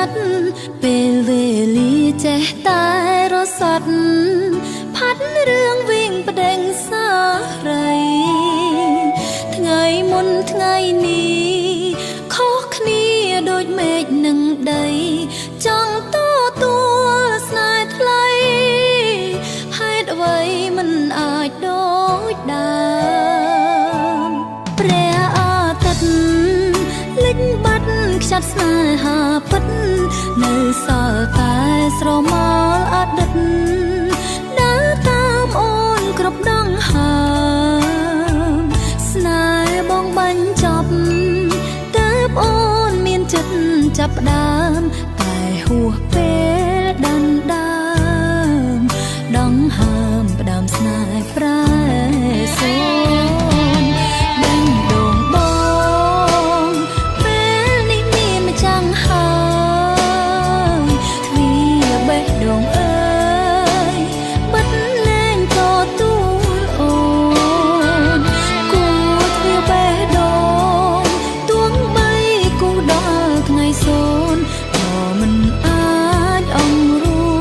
ត់ពេលវេលាចេះតែរសាត់ផាត់រឿងវិញប្តេងសារីថ្ងៃមុនថ្ងៃនេះខុសគ្នាដូចមេឃនឹងដីចង់ទទួលស្នេហ៍ថ្លៃហេតុអ្វីមិនអាចដូចដើមព្រះអាទិត្យលិចបាត់ខ្ចាត់ស្នេហាពិតនៅសល់តែស្រមោលអតីតដើរតាមអូនគ្រប់ដងហើមស្នេហ៍បងបញ្ចប់ទើបអូនមានចិត្តចាប់ផ្ដើមតែហួសពេលដណ្ដើមដងហើមផ្ដើមស្នេហ៍ប្រែសូនដឹងដងបងពេលនេះមានម្ចាំងហើយទ្វាបេះដូងអើយបិទលែងក៏ទូលអូនគួរទ្វាបេះដូងទួងបីគូដល់ថ្ងៃសូនក៏មិនអាចអង្រួ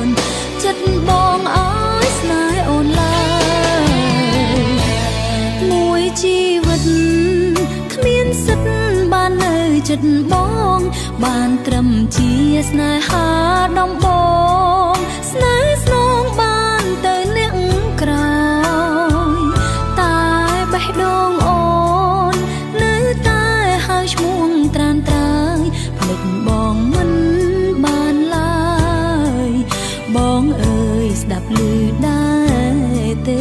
នចិត្តបងអើយស្នេហ៍អូនឡើយមួយជីវិតគ្មានសិទ្ធបាននៅចិត្តបងបានត្រឹមជាស្នេហាដំបងស្នេហ៍ស្នងបានទៅអ្នកក្រោយតែបេះដូងអូននៅតែហើយឈ្មោះត្រានត្រើយភ្លេចបងមិនបានឡើយបងអើយស្ដាប់ឮដែរទេ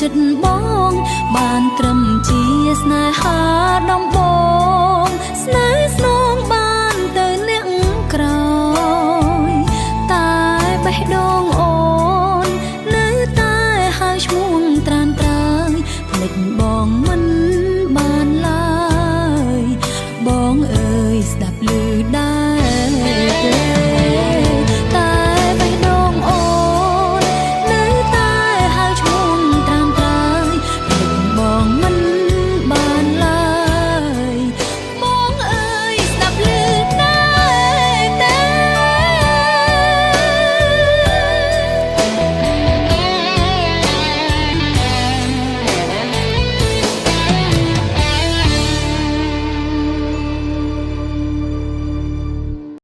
ចិត្តបងបានត្រឹមជាស្នេហាដំបងស្នេហ៍ស្ន